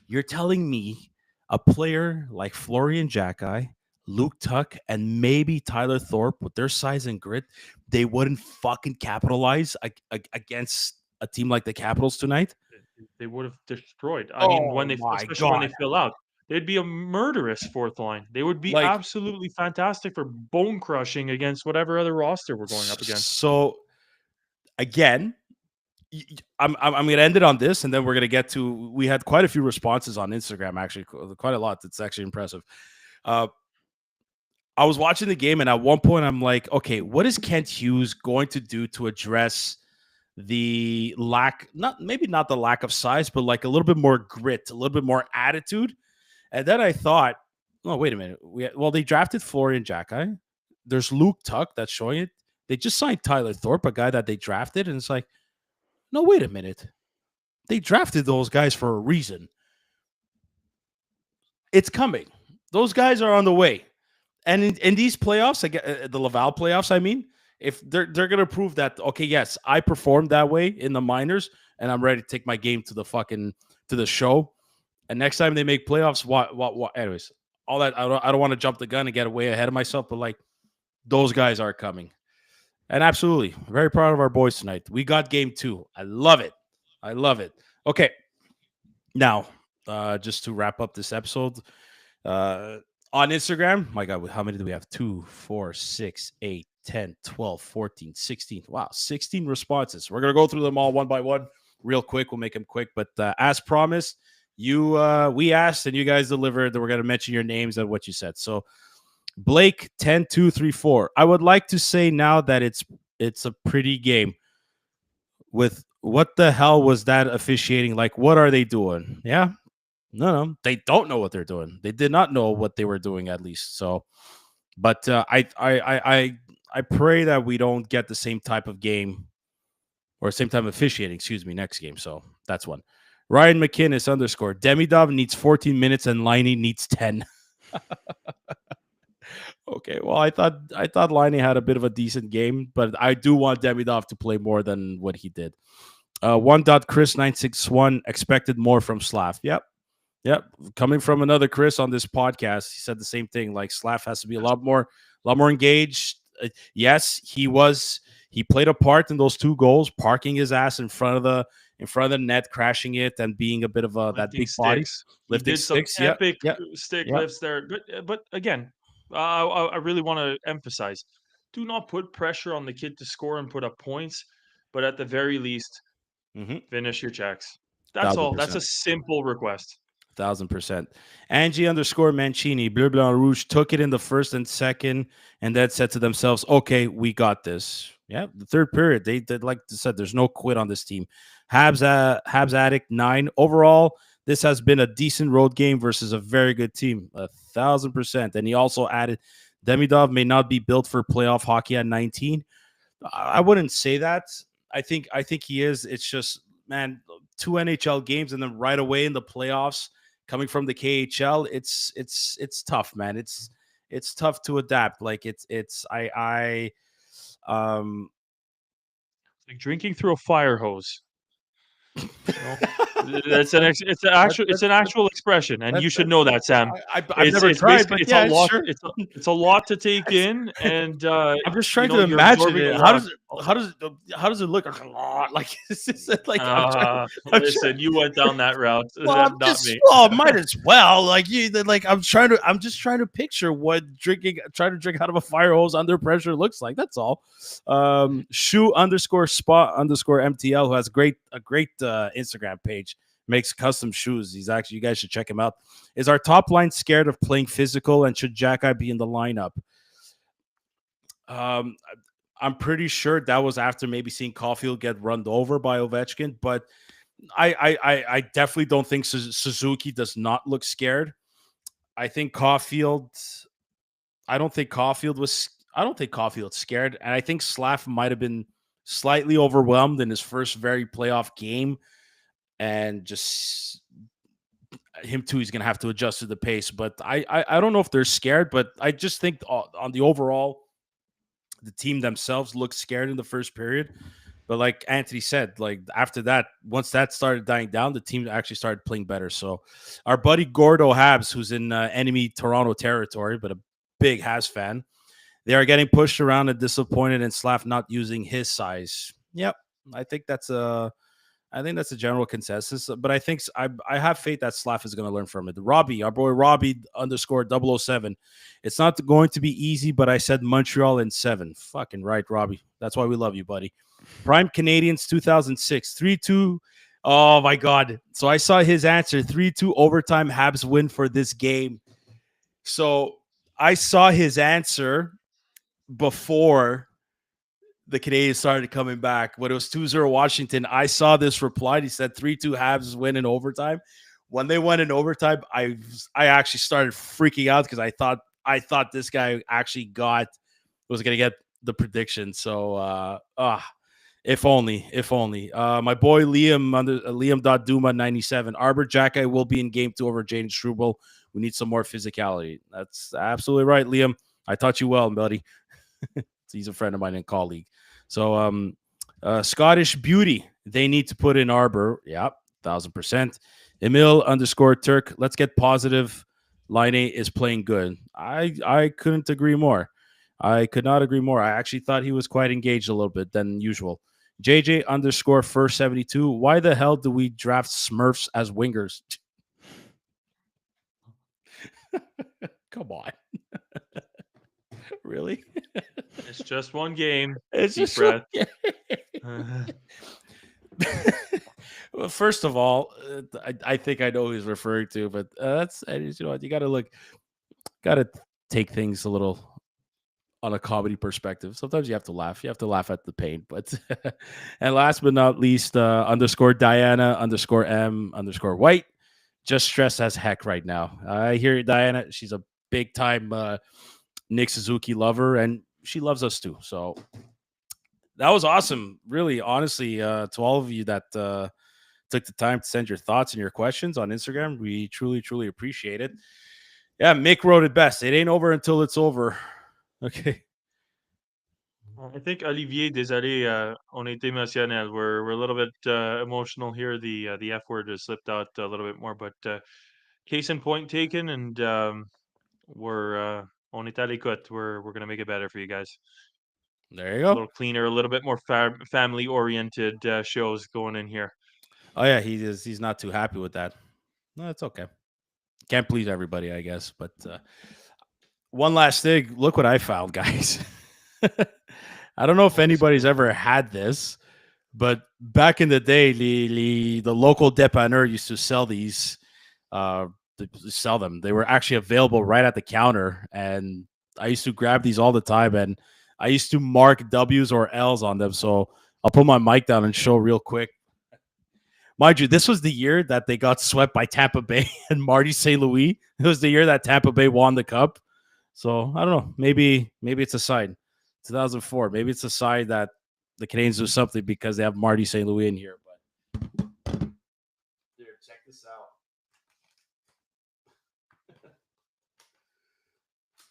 You're telling me a player like Florian Jacki, Luke Tuck, and maybe Tyler Thorpe with their size and grit, they wouldn't fucking capitalize against a team like the Capitals tonight? They would have destroyed. I mean, Oh my especially when they god. fill out, they'd be a murderous fourth line. They would be Like absolutely fantastic for bone crushing against whatever other roster we're going up against. so again, I'm gonna end it on this, and then we're gonna get to. We had quite a few responses on Instagram, actually, quite a lot. It's actually impressive. Uh, I was watching the game, and at one point, I'm like, okay, what is Kent Hughes going to do to address the lack, not the lack of size, but like a little bit more grit, a little bit more attitude? And then I thought, oh, wait a minute. They drafted Florian Jacki. There's Luke Tuck that's showing it. They just signed Tyler Thorpe, a guy that they drafted, and it's like, no, wait a minute. They drafted those guys for a reason. It's coming. Those guys are on the way. And in these playoffs, the Laval playoffs, I mean, if they're going to prove that, okay, yes, I performed that way in the minors, and I'm ready to take my game to the show. And next time they make playoffs, what? Anyways, all that I don't want to jump the gun and get way ahead of myself, but like those guys are coming. And absolutely, very proud of our boys tonight. We got game 2. I love it. I love it. Okay. Now, just to wrap up this episode, on Instagram, my God, how many do we have? 2, 4, 6, 8, 10, 12, 14, 16. Wow, 16 responses. We're going to go through them all one by one real quick. We'll make them quick. But as promised, we asked and you guys delivered that we're going to mention your names and what you said. So Blake 10234. I would like to say now that it's a pretty game. With what the hell was that officiating? Like, what are they doing? Yeah. No, they don't know what they're doing. They did not know what they were doing, at least. So, but I pray that we don't get the same type of game or same type of officiating. Excuse me, next game. So that's one. Ryan McKinnis _ Demidov needs 14 minutes and Liney needs 10. Okay, well, I thought Liney had a bit of a decent game, but I do want Demidov to play more than what he did. Chris961 expected more from Slav. Yep. Coming from another Chris on this podcast, he said the same thing. Like Slav has to be a lot more engaged. Yes, he played a part in those 2 goals, parking his ass in front of the net, crashing it, and being a bit of that big body. Lifting sticks. He did some epic stick lifts there. But again, I really want to emphasize: do not put pressure on the kid to score and put up points, but at the very least, finish your checks. That's all. That's a simple request. 1000%. Angie _ Mancini, Bleu Blanc Rouge took it in the first and second, and then said to themselves, okay, we got this. Yeah, the third period, they like I said, there's no quit on this team. Habs Addict 9. Overall, this has been a decent road game versus a very good team. 1000%. And he also added, Demidov may not be built for playoff hockey at 19. I wouldn't say that. I think he is. It's just, man, 2 NHL games and then right away in the playoffs, coming from the KHL, it's tough, man. It's tough to adapt. Like it's like drinking through a fire hose. It's an actual expression, and you should know that, Sam. I've never tried, but it's yeah, a lot. sure. It's a lot to take in, and I'm just trying to imagine it. How does it look? Like it's just like listen, you went down that route. Well, might as well. Like I'm just trying to picture what trying to drink out of a fire hose under pressure looks like. That's all. Shoe _spot _MTL, who has a great Instagram page, makes custom shoes. You guys should check him out. Is our top line scared of playing physical, and should Jacki be in the lineup? I'm pretty sure that was after maybe seeing Caulfield get run over by Ovechkin. But I definitely don't think Suzuki does not look scared. I think Caulfield. I don't think Caulfield was. I don't think Caulfield's scared, and I think Slav might have been slightly overwhelmed in his first very playoff game, and just him too. He's going to have to adjust to the pace. But I don't know if they're scared, but I just think on the overall, the team themselves looked scared in the first period. But like Anthony said, like after that, once that started dying down, the team actually started playing better. So our buddy Gordo Habs, who's in enemy Toronto territory, but a big Habs fan, they are getting pushed around and disappointed in Slav not using his size. Yep, I think that's a general consensus. But I think I have faith that Slav is going to learn from it. Robbie, our boy Robbie _007. It's not going to be easy, but I said Montreal in 7. Fucking right, Robbie. That's why we love you, buddy. Prime Canadiens 2006 3-2. Oh my God! So I saw his answer 3-2 overtime. Habs win for this game. So I saw his answer before the Canadiens started coming back. When it was 2-0 Washington, I saw this reply. He said 3-2 Habs win in overtime. When they went in overtime, I actually started freaking out because I thought this guy actually was going to get the prediction. So if only. My boy Liam Duma97. Arbor Jackai will be in game 2 over Jaden Struble. We need some more physicality. That's absolutely right, Liam. I taught you well, buddy. He's a friend of mine and colleague. So Scottish Beauty, they need to put in Arbor. Yeah, 1,000%. Emil _Turk, let's get positive. Line A is playing good. I couldn't agree more. I could not agree more. I actually thought he was quite engaged a little bit than usual. JJ _first 72. Why the hell do we draft Smurfs as wingers? Come on. Really? It's just one game. It's Deep just breath. Well, first of all, I think I know who he's referring to, but that's you know what, you got to take things a little on a comedy perspective. Sometimes you have to laugh. You have to laugh at the pain. But and last but not least, _Diana _M _White. Just stressed as heck right now. I hear you, Diana. She's a big time Nick Suzuki lover, and she loves us too. So that was awesome. Really, honestly, to all of you that took the time to send your thoughts and your questions on Instagram, we truly, truly appreciate it. Yeah, Mick wrote it best. It ain't over until it's over. Okay. I think Olivier, désolé, on était émotionnel. We're a little bit emotional here. The F word has slipped out a little bit more, but case in point taken, and we're on est à l'écoute. We're gonna make it better for you guys. There you A go. little cleaner, a little bit more family oriented shows going in here. Oh yeah, he's not too happy with that. No, it's okay. Can't please everybody, I guess. But one last thing. Look what I found, guys. I don't know if anybody's ever had this, but back in the day, the local dépanneur used to sell these. Sell them. They were actually available right at the counter, and I used to grab these all the time. And I used to mark W's or L's on them. So I'll put my mic down and show real quick. Mind you, this was the year that they got swept by Tampa Bay and Marty St. Louis. It was the year that Tampa Bay won the cup. So I don't know. Maybe it's a sign. 2004. Maybe it's a sign that the Canadiens do something because they have Marty St. Louis in here. But here, check this out.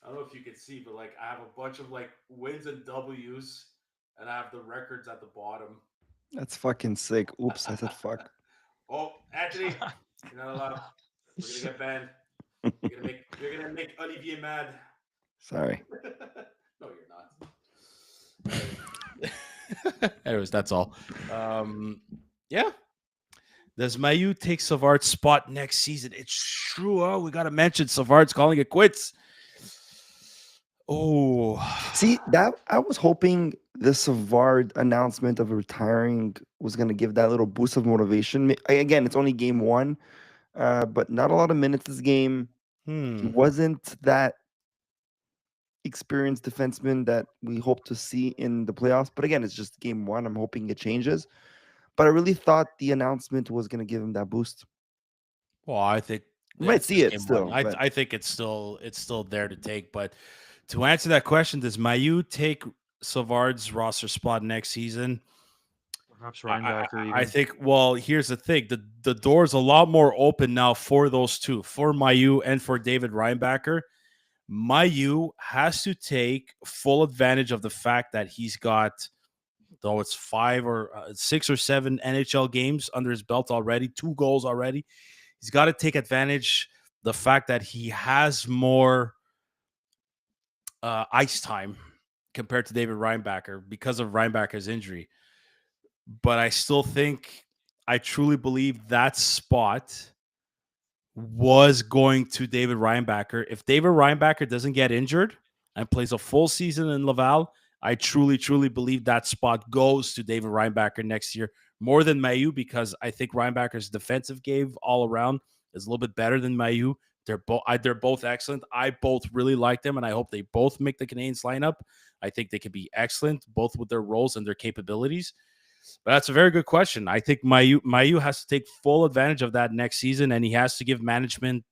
I don't know if you can see, but like I have a bunch of like wins and W's, and I have the records at the bottom. That's fucking sick. Oops, I said fuck. Oh, Anthony, you're not allowed. We're gonna get banned. You're gonna make Olivier mad. Sorry. No, you're not. Anyways, that's all. Yeah. Does Mayu take Savard's spot next season? It's true. Oh, we gotta mention Savard's calling it quits. Oh, See, that I was hoping the Savard announcement of retiring was going to give that little boost of motivation. Again, it's only game 1, but not a lot of minutes this game. He wasn't that experienced defenseman that we hope to see in the playoffs. But again, it's just game one. I'm hoping it changes. But I really thought the announcement was going to give him that boost. Well, I think We might it's see just it game still. one. But I think it's still there to take. But to answer that question, does Mayu take Savard's roster spot next season? Perhaps I, I, Reinbacher I even. think. Well, here's the thing: the door's a lot more open now for those two, for Mayu and for David Reinbacher. Mayu has to take full advantage of the fact that he's got, though it's 5 or 6 or 7 NHL games under his belt already, 2 goals already. He's got to take advantage the fact that he has more ice time compared to David Reinbacher because of Reinbacher's injury. But I still think, I truly believe that spot was going to David Reinbacher. If David Reinbacher doesn't get injured and plays a full season in Laval, I truly, truly believe that spot goes to David Reinbacher next year more than Mayu, because I think Reinbacher's defensive game all around is a little bit better than Mayu. They're both excellent. I both really like them, and I hope they both make the Canadiens lineup. I think they could be excellent, both with their roles and their capabilities. But that's a very good question. I think Mayu has to take full advantage of that next season, and he has to give management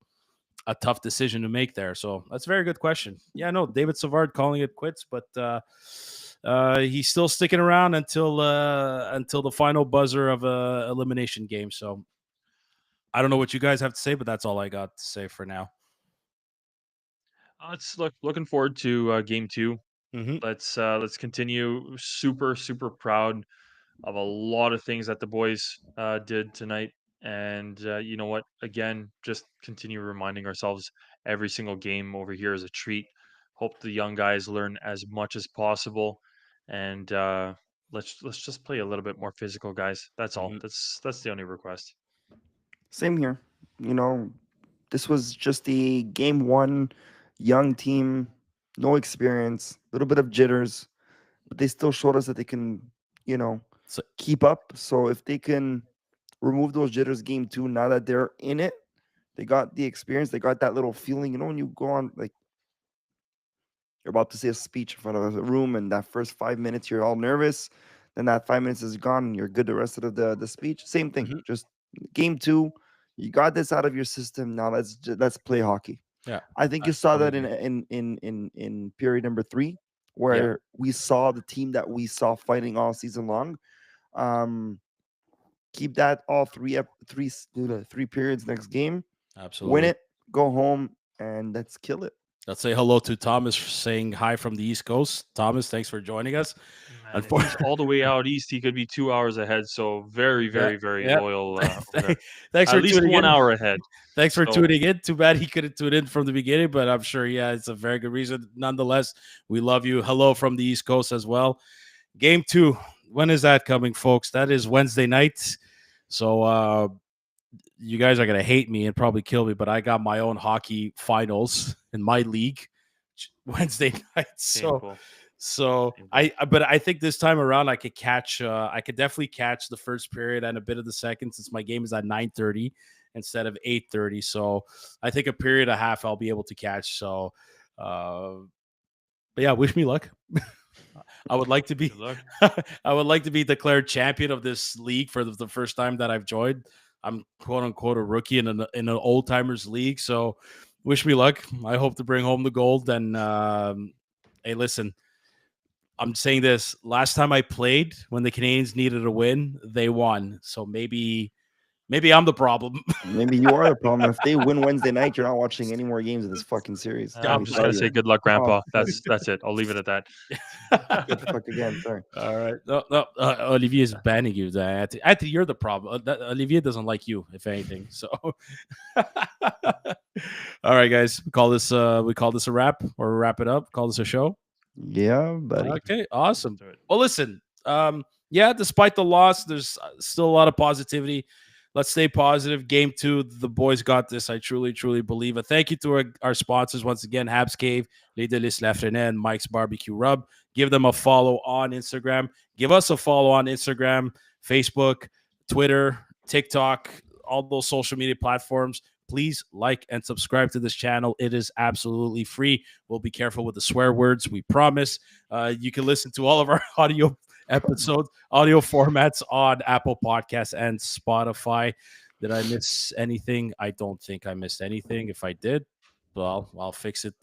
a tough decision to make there. So that's a very good question. Yeah, no, David Savard calling it quits, but he's still sticking around until the final buzzer of a elimination game. So I don't know what you guys have to say, but that's all I got to say for now. It's looking forward to game 2. Mm-hmm. Let's continue. Super proud of a lot of things that the boys did tonight. And you know what? Again, just continue reminding ourselves every single game over here is a treat. Hope the young guys learn as much as possible, and let's just play a little bit more physical, guys. That's all. Mm-hmm. That's the only request. same here. This was just a game one, young team, no experience, a little bit of jitters, but they still showed us that they can, So keep up. So if they can remove those jitters game two, now that they're in it, they got the experience, they got that little feeling. When you go on, like, you're about to say a speech in front of a room, and that first 5 minutes you're all nervous, then that 5 minutes is gone and you're good the rest of the speech. Same thing. Mhm. Just game two, you got this out of your system. Now let's play hockey. yeah, I think I you saw totally that agree. in period number 3, where we saw the team that we saw fighting all season long. Keep that all three periods next game. Win Absolutely. it, go home, and let's kill it. Let's say hello to Thomas, saying hi from the East Coast. Thomas, thanks for joining us. Man, if he's all the way out east, he could be 2 hours ahead. So very, Yeah, very yeah. loyal over there. Thanks At for least tuning 1 in. hour ahead. Thanks for So tuning in. Too bad he couldn't tune in from the beginning, but I'm sure, yeah, it's a very good reason. Nonetheless, we love you. Hello from the East Coast as well. Game 2. When is that coming, folks? That is Wednesday night. So you guys are going to hate me and probably kill me, but I got my own hockey finals in my league Wednesday night. painful. So but I think this time around I could definitely catch the first period and a bit of the second, since my game is at 9:30 instead of 8:30. So I think a period and a half I'll be able to catch. So but yeah, wish me luck. I would like to be Good luck. I would like to be declared champion of this league for the first time that I've joined. I'm quote unquote a rookie in an old timers league. So wish me luck. I hope to bring home the gold. And hey, listen, I'm saying this. Last time I played, when the Canadiens needed a win, they won. So maybe I'm the problem. Maybe you are the problem. If they win Wednesday night, you're not watching any more games of this fucking series. Let I'm me just tell gonna you. say good luck, Oh, Grandpa. That's it. I'll leave it at that. get the fuck again. Sorry. All right. No, Olivier is banning you. Anthony, you're the problem. Olivier doesn't like you, if anything. So, all right, guys, we call this a wrap, or wrap it up. Call this a show. Yeah, buddy. Okay, awesome. Do it. Well, listen, yeah, despite the loss, there's still a lot of positivity. Let's stay positive. Game 2, the boys got this. I truly, truly believe it. Thank you to our sponsors once again, Habs Cave, Les Délices Lafrenière, and Mike's Barbecue Rub. Give them a follow on Instagram. Give us a follow on Instagram, Facebook, Twitter, TikTok, all those social media platforms. please like and subscribe to this channel. It is absolutely free. We'll be careful with the swear words, we promise. You can listen to all of our audio episodes, audio formats on Apple Podcasts and Spotify. Did I miss anything? I don't think I missed anything. If I did, well, I'll fix it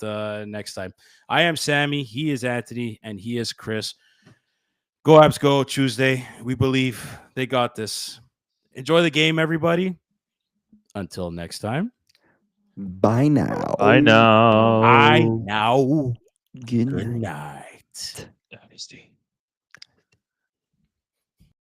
next time. I am Sammy. He is Anthony, and he is Chris. Go Habs, go Tuesday. We believe they got this. Enjoy the game, everybody. Until next time. Bye now. I know. I now. Good Good night. night. Dynasty.